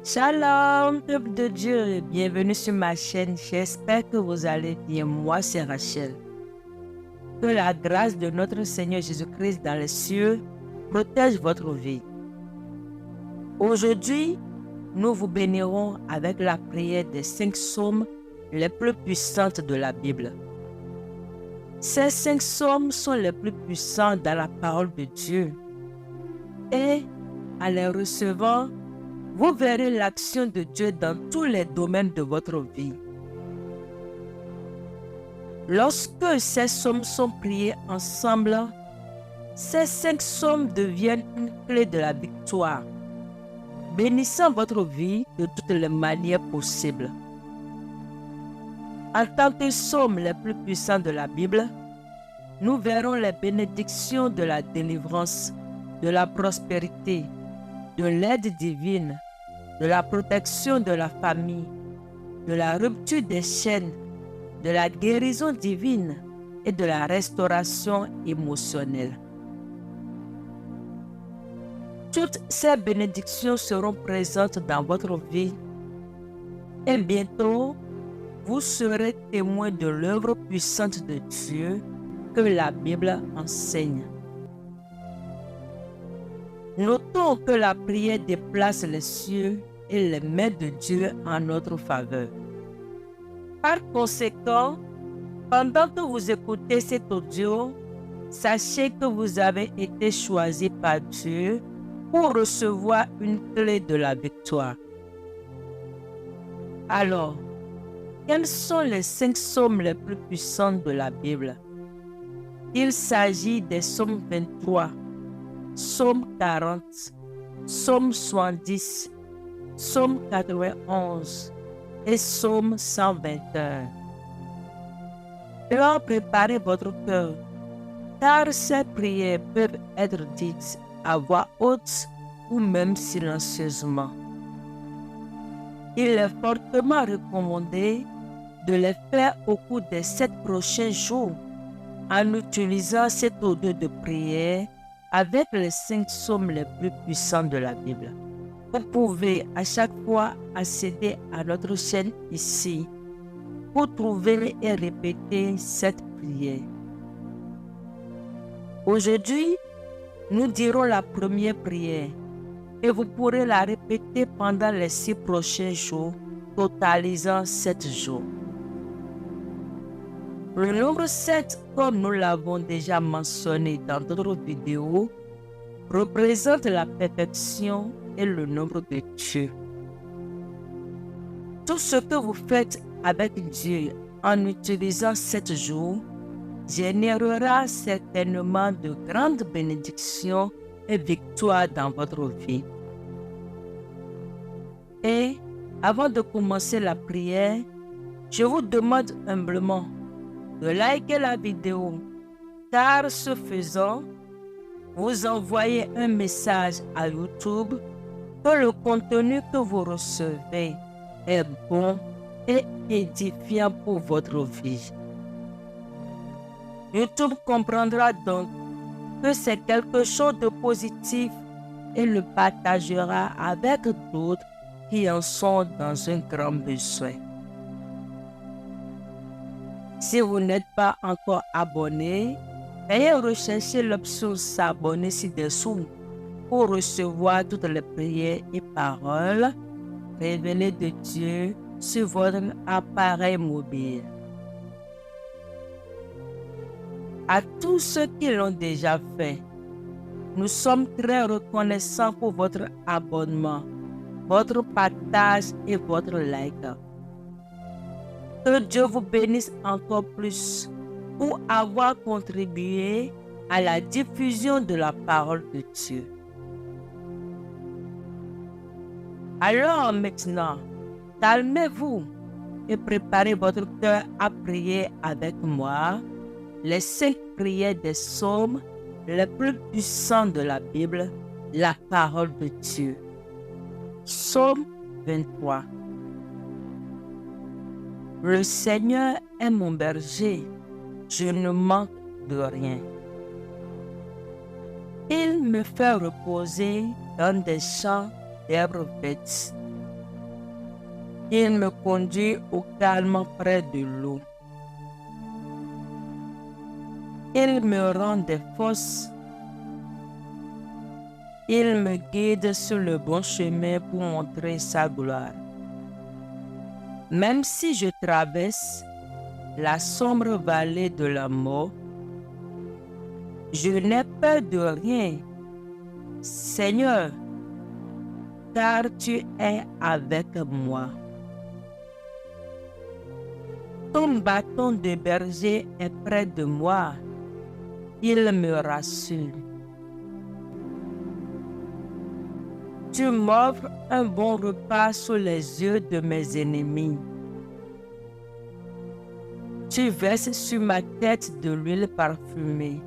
Shalom, peuple de Dieu, bienvenue sur ma chaîne. J'espère que vous allez bien. Moi, c'est Rachel. Que la grâce de notre Seigneur Jésus-Christ dans les cieux protège votre vie. Aujourd'hui, nous vous bénirons avec la prière des 5 psaumes les plus puissantes de la Bible. Ces 5 psaumes sont les plus puissants dans la parole de Dieu. Et en les recevant, vous verrez l'action de Dieu dans tous les domaines de votre vie. Lorsque ces psaumes sont priés ensemble, ces 5 psaumes deviennent une clé de la victoire, bénissant votre vie de toutes les manières possibles. En tant que psaumes les plus puissants de la Bible, nous verrons les bénédictions de la délivrance, de la prospérité, de l'aide divine, de la protection de la famille, de la rupture des chaînes, de la guérison divine et de la restauration émotionnelle. Toutes ces bénédictions seront présentes dans votre vie et bientôt, vous serez témoin de l'œuvre puissante de Dieu que la Bible enseigne. Notons que la prière déplace les cieux et les mains de Dieu en notre faveur. Par conséquent, pendant que vous écoutez cet audio, sachez que vous avez été choisi par Dieu pour recevoir une clé de la victoire. Alors, quels sont les 5 psaumes les plus puissants de la Bible? Il s'agit des psaumes 23, Psaume 40, Psaume 70, Psaume 91 et Psaume 121. Alors préparez votre cœur, car ces prières peuvent être dites à voix haute ou même silencieusement. Il est fortement recommandé de les faire au cours des 7 prochains jours en utilisant cet audio de prière avec les 5 psaumes les plus puissants de la Bible. Vous pouvez à chaque fois accéder à notre chaîne ici pour trouver et répéter cette prière. Aujourd'hui, nous dirons la première prière et vous pourrez la répéter pendant les 6 prochains jours, totalisant 7 jours. Le nombre 7, comme nous l'avons déjà mentionné dans d'autres vidéos, représente la perfection et le nombre de Dieu. Tout ce que vous faites avec Dieu en utilisant 7 jours générera certainement de grandes bénédictions et victoires dans votre vie. Et avant de commencer la prière, je vous demande humblement de liker la vidéo, car ce faisant, vous envoyez un message à YouTube que le contenu que vous recevez est bon et édifiant pour votre vie. YouTube comprendra donc que c'est quelque chose de positif et le partagera avec d'autres qui en sont dans un grand besoin. Si vous n'êtes pas encore abonné, veuillez rechercher l'option s'abonner ci-dessous pour recevoir toutes les prières et paroles révélées de Dieu sur votre appareil mobile. À tous ceux qui l'ont déjà fait, nous sommes très reconnaissants pour votre abonnement, votre partage et votre like. Que Dieu vous bénisse encore plus pour avoir contribué à la diffusion de la parole de Dieu. Alors maintenant, calmez-vous et préparez votre cœur à prier avec moi les 5 prières des psaumes les plus puissants de la Bible, la parole de Dieu. Psaume 23. Le Seigneur est mon berger, je ne manque de rien. Il me fait reposer dans des champs d'herbes vertes. Il me conduit au calme près de l'eau. Il me rend des forces. Il me guide sur le bon chemin pour montrer sa gloire. Même si je traverse la sombre vallée de la mort, je n'ai peur de rien, Seigneur, car tu es avec moi. Ton bâton de berger est près de moi, il me rassure. Tu m'offres un bon repas sous les yeux de mes ennemis. Tu verses sur ma tête de l'huile parfumée.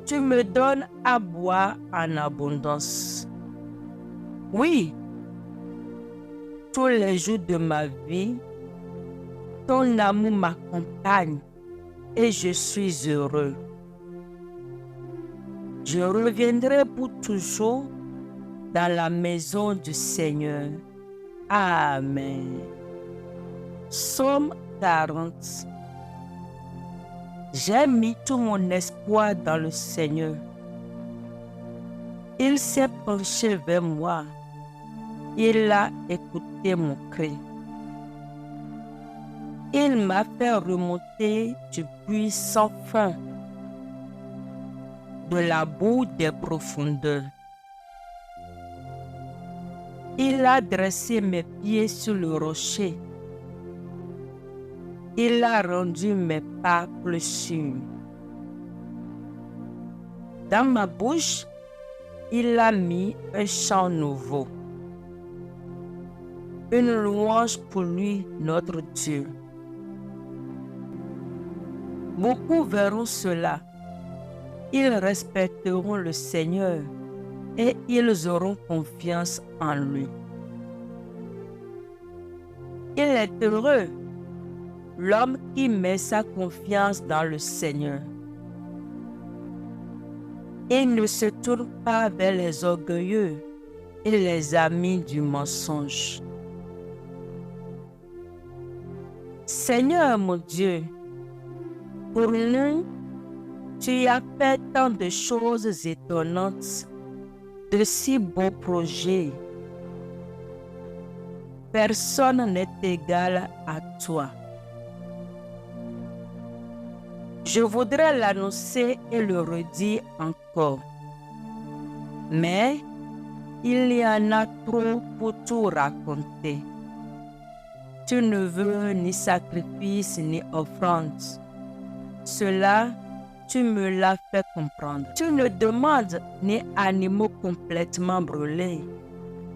Tu me donnes à boire en abondance. Oui, tous les jours de ma vie, ton amour m'accompagne et je suis heureux. Je reviendrai pour toujours dans la maison du Seigneur. Amen. Psaume 40. J'ai mis tout mon espoir dans le Seigneur. Il s'est penché vers moi. Il a écouté mon cri. Il m'a fait remonter du puits sans fin, de la boue des profondeurs. Il a dressé mes pieds sur le rocher. Il a rendu mes pas plus sûrs. Dans ma bouche, il a mis un chant nouveau, une louange pour lui, notre Dieu. Beaucoup verront cela. Ils respecteront le Seigneur et ils auront confiance en lui. Il est heureux, l'homme qui met sa confiance dans le Seigneur. Il ne se tourne pas vers les orgueilleux et les amis du mensonge. Seigneur mon Dieu, pour nous, tu as fait tant de choses étonnantes, de si beaux projets. Personne n'est égal à toi. Je voudrais l'annoncer et le redire encore. Mais il y en a trop pour tout raconter. Tu ne veux ni sacrifice ni offrande. Cela, tu me l'as fait comprendre. Tu ne demandes ni animaux complètement brûlés,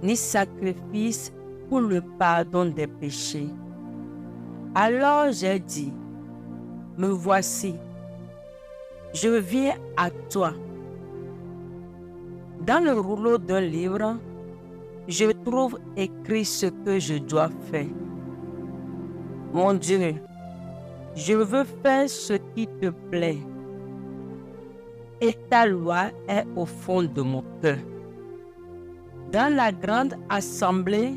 ni sacrifice pour le pardon des péchés. Alors j'ai dit, me voici, je viens à toi. Dans le rouleau d'un livre, je trouve écrit ce que je dois faire. Mon Dieu, je veux faire ce qui te plaît. Et ta loi est au fond de mon cœur. Dans la grande assemblée,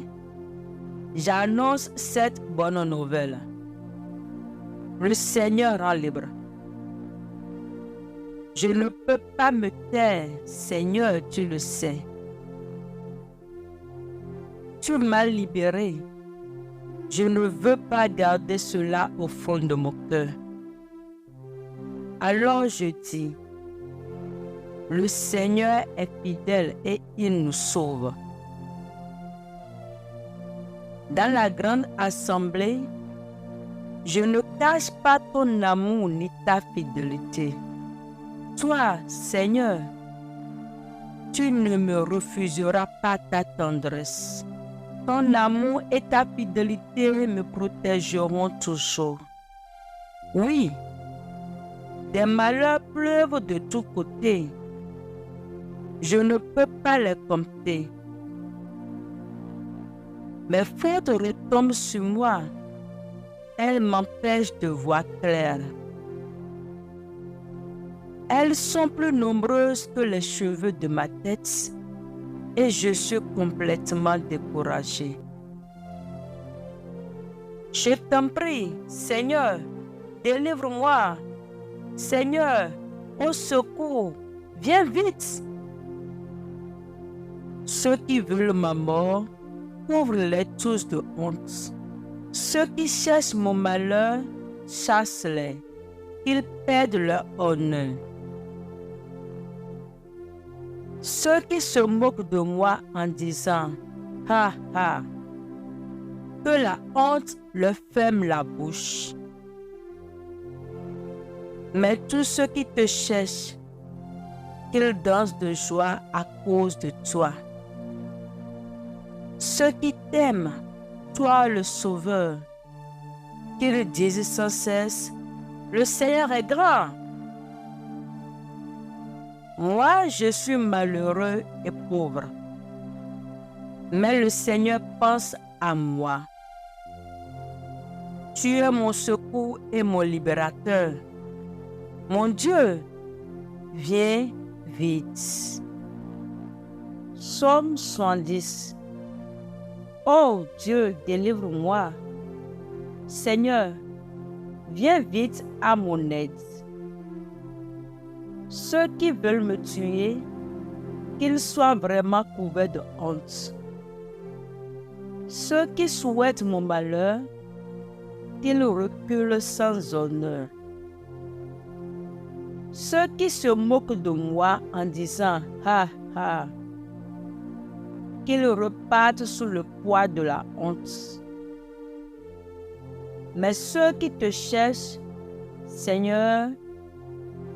j'annonce cette bonne nouvelle. Le Seigneur rend libre. Je ne peux pas me taire, Seigneur, tu le sais. Tu m'as libéré. Je ne veux pas garder cela au fond de mon cœur. Alors je dis, le Seigneur est fidèle et il nous sauve. Dans la grande assemblée, je ne cache pas ton amour ni ta fidélité. Toi, Seigneur, tu ne me refuseras pas ta tendresse. Ton amour et ta fidélité me protégeront toujours. Oui, des malheurs pleuvent de tous côtés. Je ne peux pas les compter. Mes fautes retombent sur moi. Elles m'empêchent de voir clair. Elles sont plus nombreuses que les cheveux de ma tête. et je suis complètement découragé. Je t'en prie, Seigneur, délivre-moi. Seigneur, au secours, viens vite. Ceux qui veulent ma mort, couvre-les tous de honte. Ceux qui cherchent mon malheur, chasse-les. Ils perdent leur honneur. Ceux qui se moquent de moi en disant « Ha ha », que la honte leur ferme la bouche. Mais tous ceux qui te cherchent, qu'ils dansent de joie à cause de toi. Ceux qui t'aiment, toi le Sauveur, qu'ils disent sans cesse « Le Seigneur est grand ». Moi, je suis malheureux et pauvre, mais le Seigneur pense à moi. Tu es mon secours et mon libérateur. Mon Dieu, viens vite. Psaume 110. Oh Dieu, délivre-moi. Seigneur, viens vite à mon aide. Ceux qui veulent me tuer, qu'ils soient vraiment couverts de honte. Ceux qui souhaitent mon malheur, qu'ils reculent sans honneur. Ceux qui se moquent de moi en disant « Ha ha », qu'ils repartent sous le poids de la honte. Mais ceux qui te cherchent, Seigneur,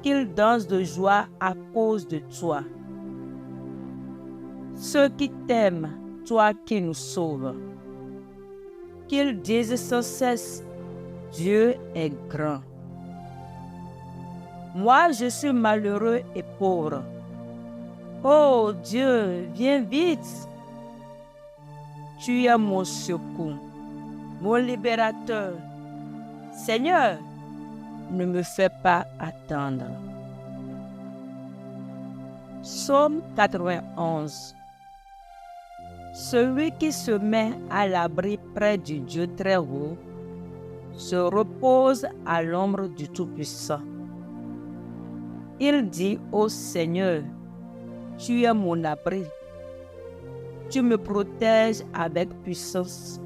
qu'ils dansent de joie à cause de toi. Ceux qui t'aiment, toi qui nous sauves, qu'ils disent sans cesse, Dieu est grand. Moi, je suis malheureux et pauvre. Oh Dieu, viens vite. Tu es mon secours, mon libérateur. Seigneur, ne me fais pas attendre. Psaume 91. Celui qui se met à l'abri près du Dieu très haut se repose à l'ombre du Tout-Puissant. Il dit au Seigneur, tu es mon abri. Tu me protèges avec puissance.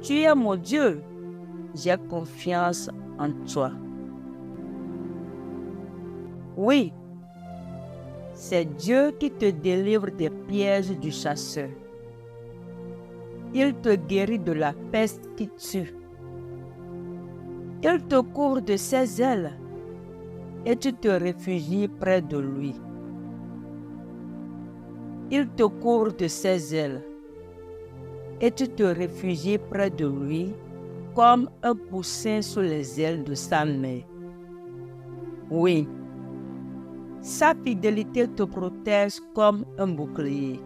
Tu es mon Dieu. J'ai confiance en toi. Oui, c'est Dieu qui te délivre des pièges du chasseur. Il te guérit de la peste qui tue. Il te couvre de ses ailes et tu te réfugies près de lui. Il te couvre de ses ailes et tu te réfugies près de lui comme un poussin sous les ailes de sa mère. Oui, sa fidélité te protège comme un bouclier.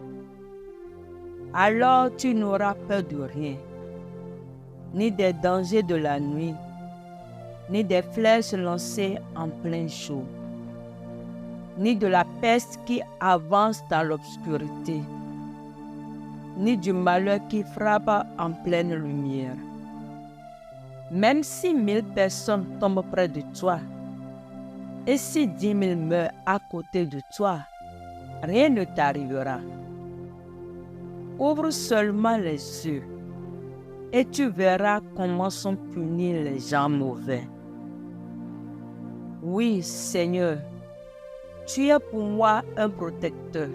Alors tu n'auras peur de rien, ni des dangers de la nuit, ni des flèches lancées en plein jour, ni de la peste qui avance dans l'obscurité, ni du malheur qui frappe en pleine lumière. Même si 1000 personnes tombent près de toi, et si 10 000 meurent à côté de toi, rien ne t'arrivera. Ouvre seulement les yeux, et tu verras comment sont punis les gens mauvais. Oui, Seigneur, tu es pour moi un protecteur.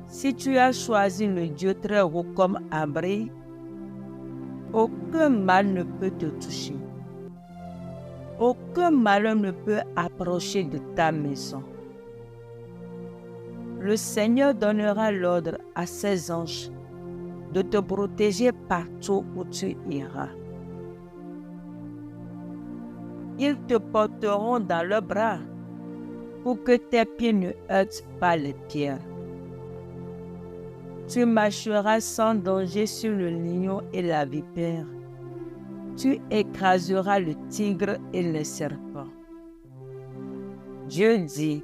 Si tu as choisi le Dieu très haut comme abri, aucun mal ne peut te toucher. Aucun malheur ne peut approcher de ta maison. Le Seigneur donnera l'ordre à ses anges de te protéger partout où tu iras. Ils te porteront dans leurs bras pour que tes pieds ne heurtent pas les pierres. Tu marcheras sans danger sur le lion et la vipère. Tu écraseras le tigre et les serpents. Dieu dit,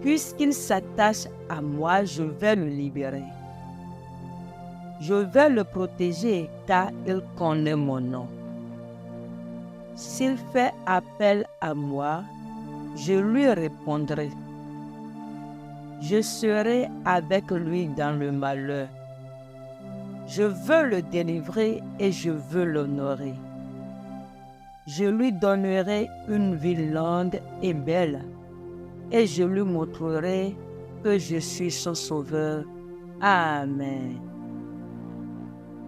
Puisqu'il s'attache à moi, je vais le libérer. Je vais le protéger car il connaît mon nom. S'il fait appel à moi, je lui répondrai. Je serai avec lui dans le malheur. Je veux le délivrer et je veux l'honorer. Je lui donnerai une vie longue et belle, et je lui montrerai que je suis son sauveur. Amen.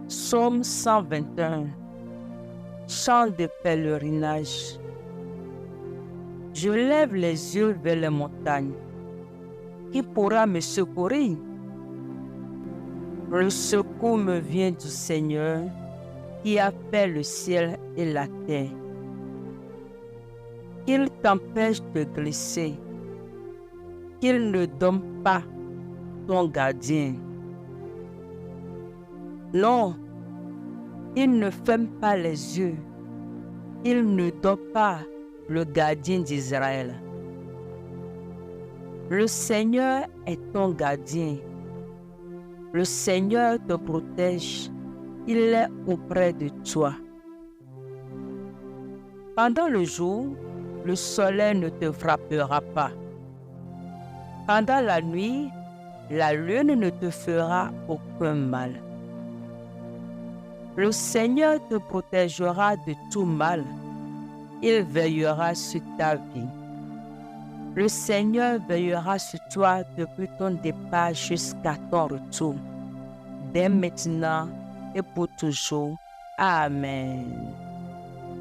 Psaume 121. Chant de pèlerinage. Je lève les yeux vers les montagnes. Qui pourra me secourir? Le secours me vient du Seigneur qui a fait le ciel et la terre. Qu'il t'empêche de glisser, qu'il ne donne pas ton gardien. Non, il ne ferme pas les yeux, il ne donne pas le gardien d'Israël. Le Seigneur est ton gardien. Le Seigneur te protège, il est auprès de toi. Pendant le jour, le soleil ne te frappera pas. Pendant la nuit, la lune ne te fera aucun mal. Le Seigneur te protégera de tout mal. Il veillera sur ta vie. Le Seigneur veillera sur toi depuis ton départ jusqu'à ton retour, dès maintenant et pour toujours. Amen.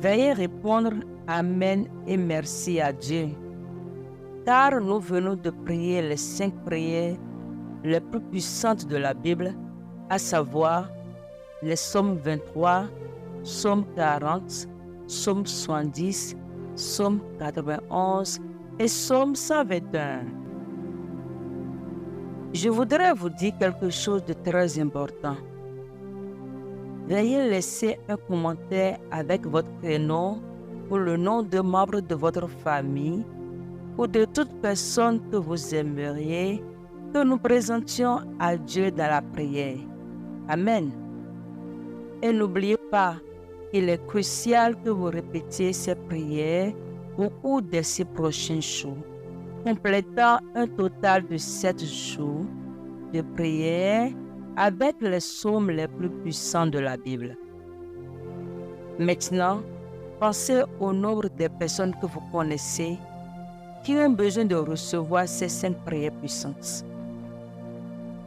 Veuillez répondre Amen et merci à Dieu, car nous venons de prier les 5 prières les plus puissantes de la Bible, à savoir les psaumes 23, psaume 40, psaume 70, psaume 91 et psaume 121. Je voudrais vous dire quelque chose de très important. Veuillez laisser un commentaire avec votre prénom ou le nom de membre de votre famille ou de toute personne que vous aimeriez que nous présentions à Dieu dans la prière. Amen. Et n'oubliez pas qu'il est crucial que vous répétiez ces prières au cours de ces prochains jours, complétant un total de 7 jours de prière avec les psaumes les plus puissants de la Bible. Maintenant, pensez au nombre de personnes que vous connaissez qui ont besoin de recevoir ces 5 prières puissantes.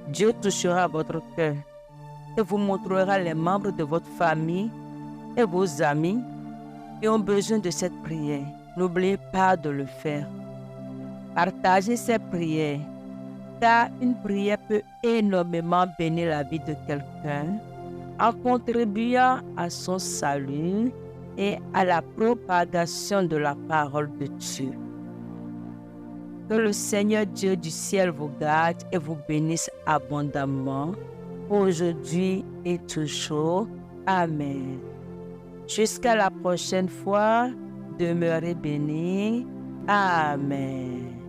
Dieu touchera votre cœur et vous montrera les membres de votre famille et vos amis qui ont besoin de cette prière. N'oubliez pas de le faire. Partagez ces prières, car une prière peut énormément bénir la vie de quelqu'un en contribuant à son salut et à la propagation de la parole de Dieu. Que le Seigneur Dieu du ciel vous garde et vous bénisse abondamment, aujourd'hui et toujours. Amen. Jusqu'à la prochaine fois, demeurez bénis. Amen.